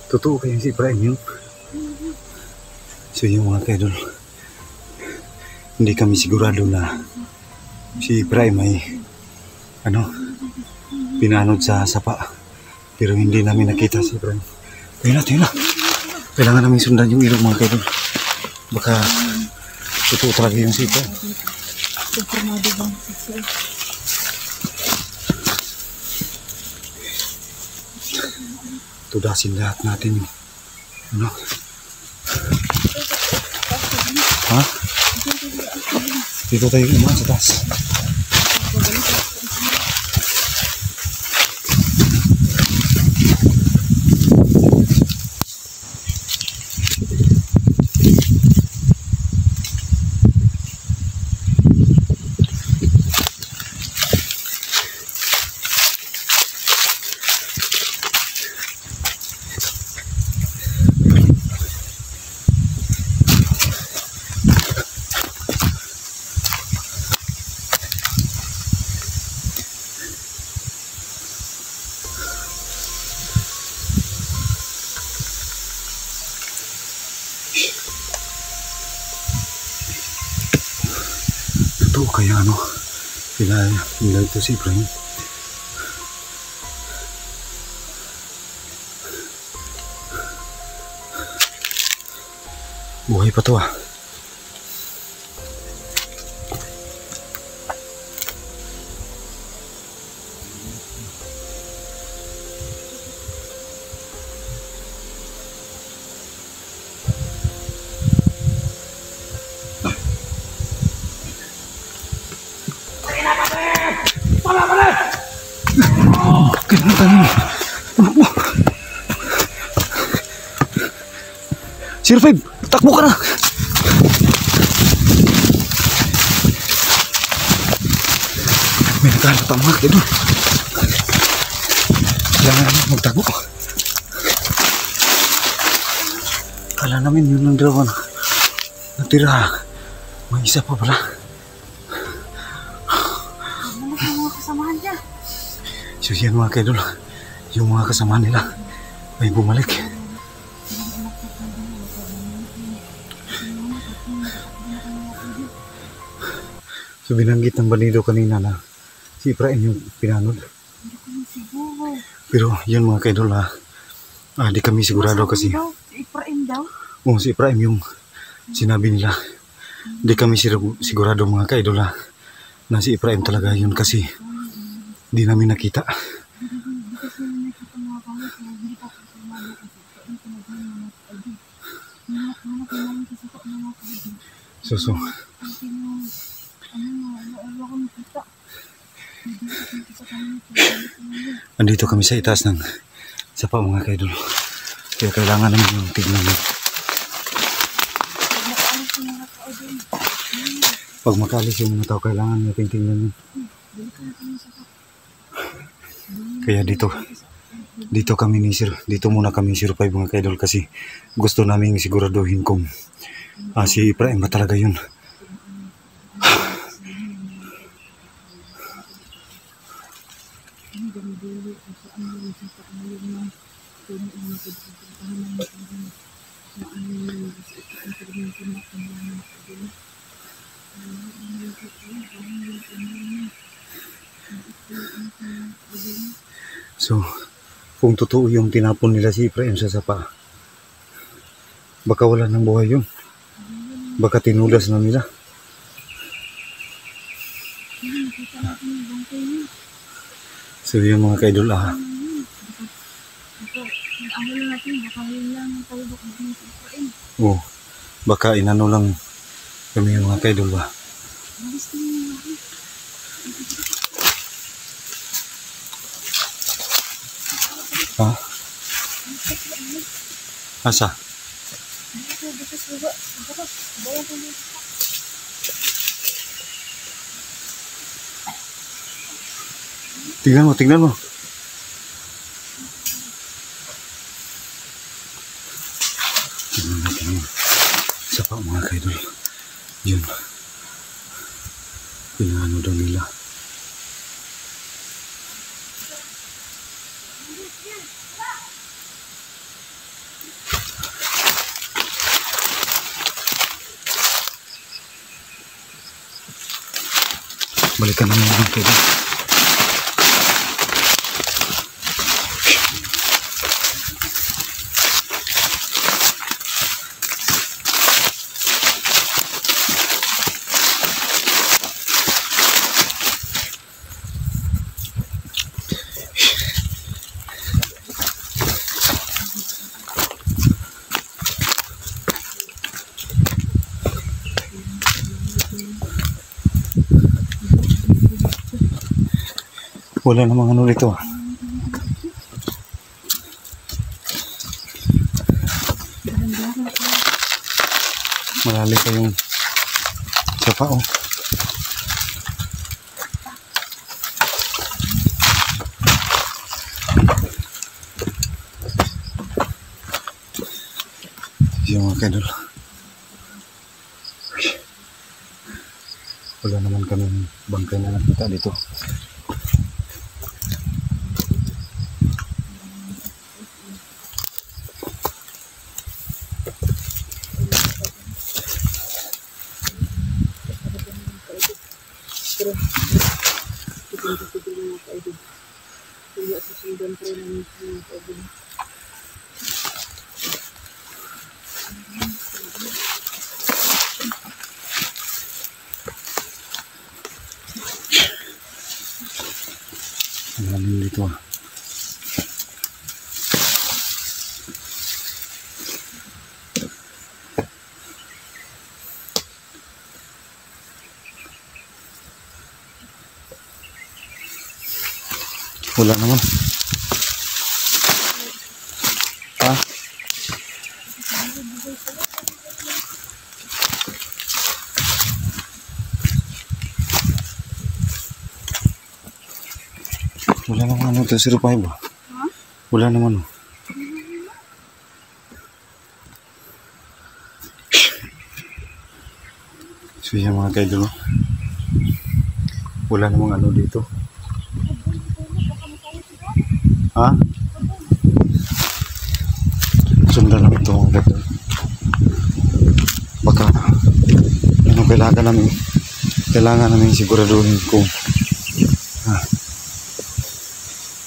Totoo kayang si Ibrahim yun. So yung mga kaidol, hindi kami sigurado na si Ibrahim ay pinanod sa sapa. Pero hindi namin nakita si Ibrahim. Tayo na. Kailangan namin sundan yung ilog mga kaidol. Baka totoo talaga yung si Ibrahim. Konfirmado bang si Tudasin lahat natin. Ha? Dito tayo umaan sa taas. Totoo kaya pinag ito si Ibrahim. Buhay pa to ah. Sir Five, takbo ka na! May nagkalat ang mga kaidol. Kailangan namin magtakbo. Akala namin yun lang dalawa na natira. May isa pa pala. Ano na yung mga kasamahan niya? So yan mga kaidol, yung mga kasama nila ay bumalik. So binanggit ng balido kanina na si Efraim yung pinanod. Hindi ko siguro. Pero yun mga kaidol di kami sigurado kasi Si Efraim daw? si Efraim yung sinabi nila. Di kami sigurado mga kaidol na si Efraim talaga yun kasi di namin nakita. Hindi kasi nakita mga kami. Kaya hindi pa kasi sumama kasi. Kaya hindi ko naging mga kaidi. Hanap namin kasi ko mga kaidi. So Kasi yung wala ko nakita. andito kami sa itaas ng sapa mga kaidol. Kaya kailangan namin yung tignan. Pag makalis yung mga tao, kailangan natin tingnan yun. Kaya dito kami dito muna kami 05 mga kaidol kasi gusto namin siguraduhin kung si Efraim ba talaga yun. So, kung totoo yung tinapon nila si Efraim sa sapa, baka wala ng buhay yun. Baka tinulas na nila. So, yung mga kaidol Ano natin, baka yun lang tayo baka din si Efraim. baka inano lang kami yung mga kaidol ba. Malis ka yung mga Ha? Asa? Tingnan mo. Tingnan natin yun. Isa pa mga kaidol. Yun. Pinaano daw nila. Balikan namin mga kaidol. Wala namang ano dito. Malalim pa yung sapa yung mga kaidol. Wala naman kami bangkay na nakita dito. Malalim dito Wala naman. Ha? Wala naman ano ito, 05 ba? Wala naman So yan mga kaidol. Wala namang ano dito. Ha? Sundan namin ito mga kaidol. Baka ano kailangan namin siguraduhin kung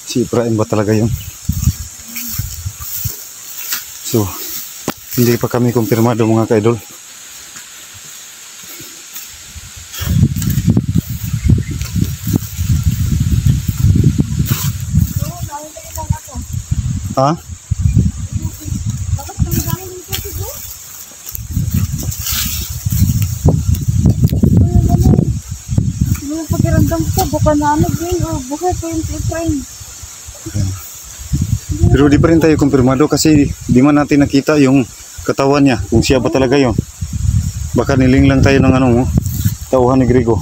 si Ibrahim ba talaga yun. So hindi pa kami kumpirmado mga kaidol. Ha? Yung pakiramdam ko, baka na ano, Gwen, o buhay ko yung Efrain. Pero di pa rin tayo kumpirmado kasi di man natin nakita yung katawan niya, kung siya ba talaga yun. Baka niling lang tayo ng ano, tauhan ni Grigo.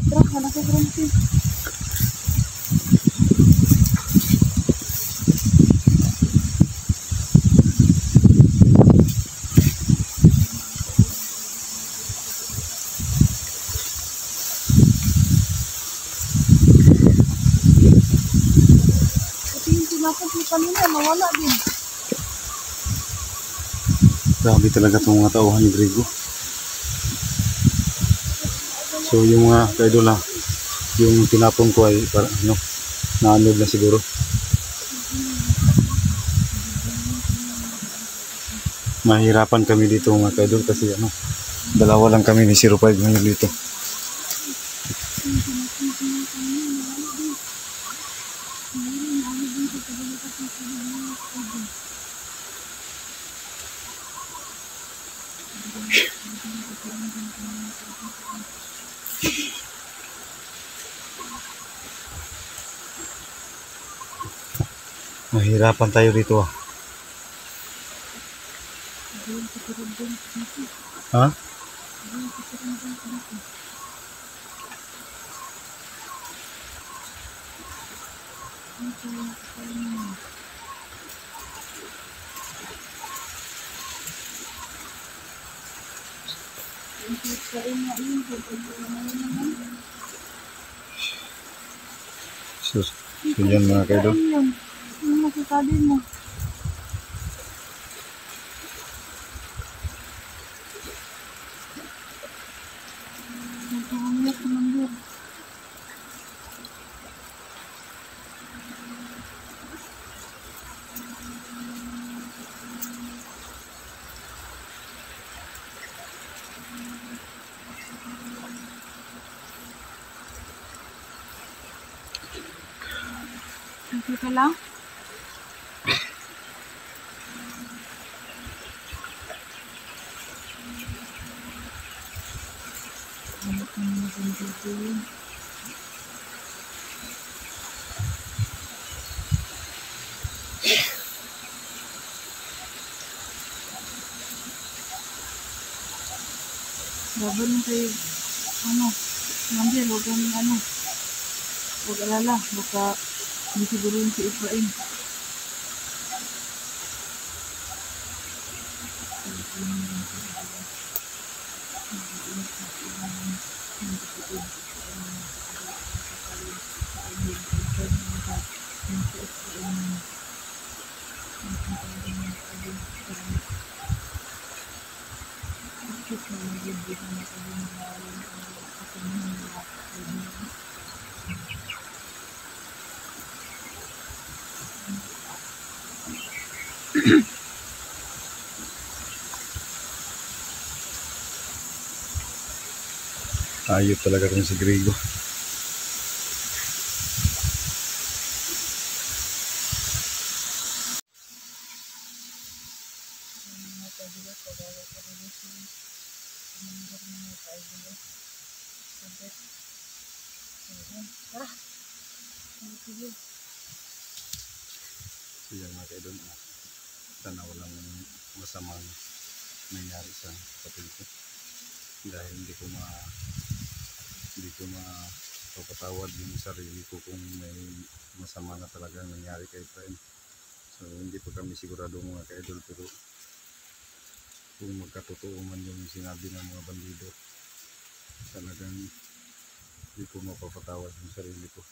Tara, hanap ko Granty. Kasi yung tinapos ni kanina, nawala din. Grabe talaga itong mga tauhan ni Grigo. So yung mga kaidol lang, yung tinapon ko ay para ano, naanod na siguro. Mahirapan kami dito mga kaidol kasi ano, dalawa lang kami ni 05 ngayon dito. Mahirapan tayo dito ah. Ha? So yan mga kaidol. Yung masasabi mo. Nagkakamit naman yun. Okay ka lang? Laban mo kayo, ano, Mandir, huwag kang ano, huwag alala, baka hindi siguro yun si Efrain. Ayot talaga kung si Grigo. So yan mga kaidol, sana walang masamang nangyari sa kapatid ko. Dahil hindi ko mapapatawad yung sarili ko kung may masama na talaga nangyari kay Efrain. So hindi pa kami sigurado mga kaidol, pero kung magkatotoo man yung sinabi ng mga bandido, talagang hindi ko mapapatawad yung sarili ko.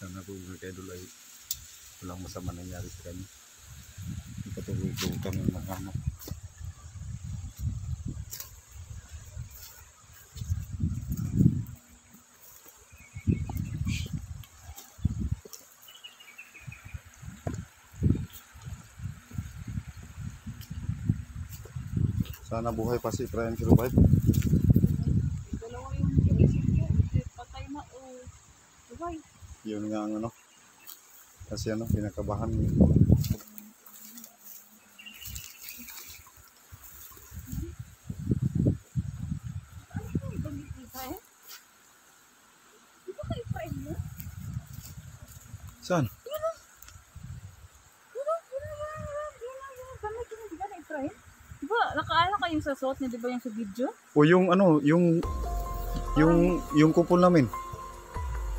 Sana po mga kaidol ay walang masama nangyari sa kanya. Ipatuloy po kami maghanap. Sana buhay pa si Efraim survive. Dalawa yung inisip ko. Patay na o buhay. Yun nga ang ano. Kasi ano, pinakabahan. Di ba kay Efraim mo? Saan? Yun. Gamit yun, di ba na Efraim? Di ba, nakaala kayong sa suot niya, di ba yung sa video? O yung ano, yung kupol namin.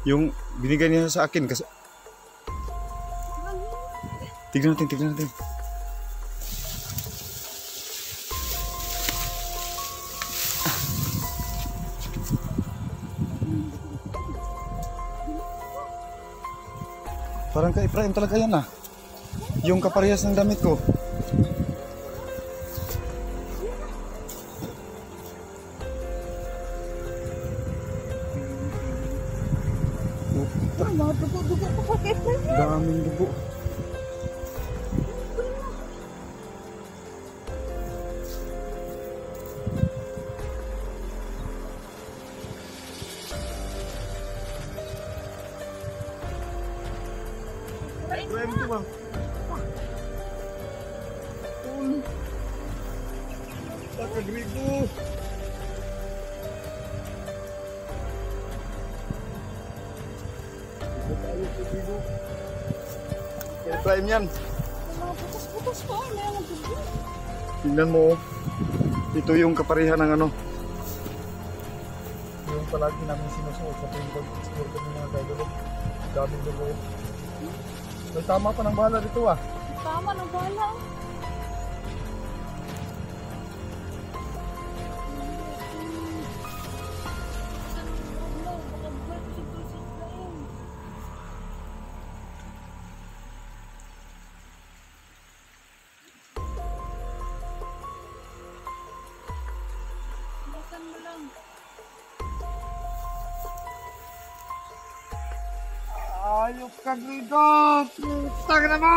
Yung binigay niya sa akin kasi tignan natin. Parang kay Efraim talaga yan ah. Yung kaparehas ng damit ko. Mga dugo-dugo pa kay Efraim. Daming dugo. Efraim ito ba? Takagrigo. Kaya Efraim yan. Mga butas-butas pa, may mga dugo. Tingnan mo. Ito yung kapareha ng ano. Yung palagi namin sinusuot sa tuwing pag-explore kami mga kaidol. Daming dugo. May tama pa ng bala dito ah. Tama ng bala. Ayok ka dito! Putang na mo!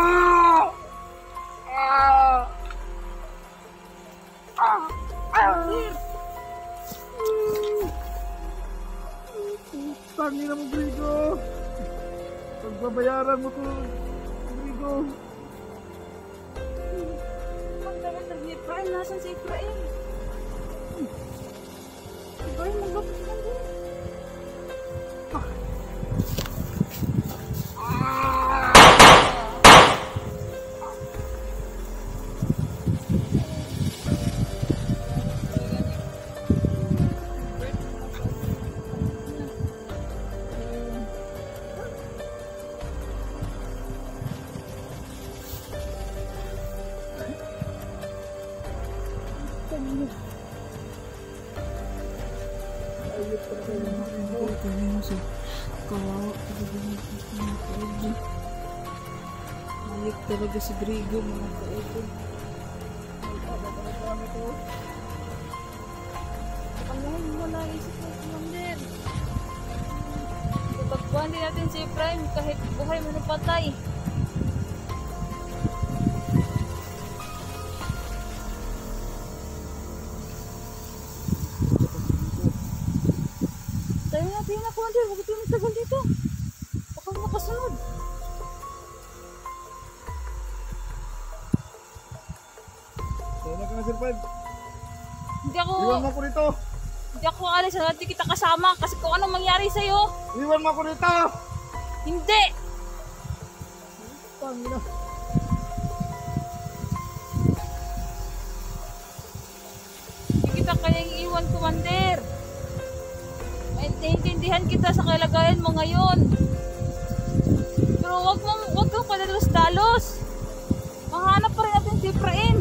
Putang na mo, Grigo! Pagbabayaran mo to, Grigo! Magdala ni Efraim, nasan si Efraim? Efraim, maglapit ka din. Ayok talaga si Grigo, mga kaidol. Pangyahin mo na isip mo, Commander. Pagpuan din natin si Efraim kahit buhay mo na patay. Tayo na, Commander. Huwag ito magtagal dito. Baka makasunod. Sana ka na, Sir Fred. Hindi ako... Iwan mo ko dito! Hindi ako alis, hindi kita kasama kasi kung anong mangyari sa'yo. Iwan mo ko dito! Hindi! Pangina! Hindi kita kayang iwan, Commander. Maintindihan kita sa kalagayan mo ngayon. Pero wag kang padalos-dalos. Mahanap pa rin natin si Efrain.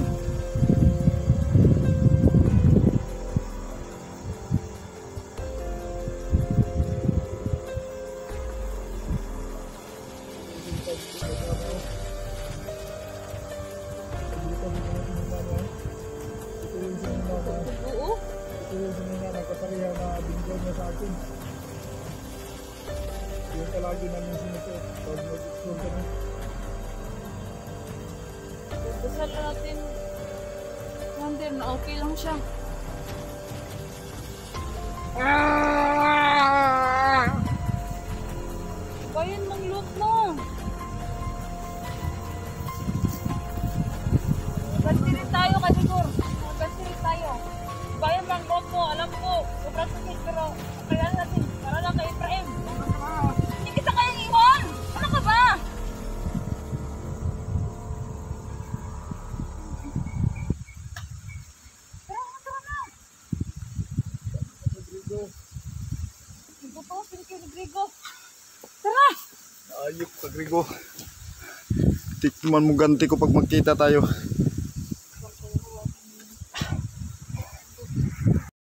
Oo. Ito yung sinina nagkasariya na binigay niya sa akin. Yung palagi namin sinito pag mag-explore kami. Dasal natin. Wonder na okay lang siya. Bayan mong loot mo. Magkasirit tayo Kadugor. Magkasirit tayo. Bayan mong loot mo. Alam ko. Sobrang sakit pero kaya natin. Para lang kay Efrain. Hindi kita kayang iwan. Ano ka ba? Tara na. Rodrigo, Ito po, Pinky Rodrigo. Tara! ayok ka Rodrigo. Tikman mo ganti ko pag magkita tayo.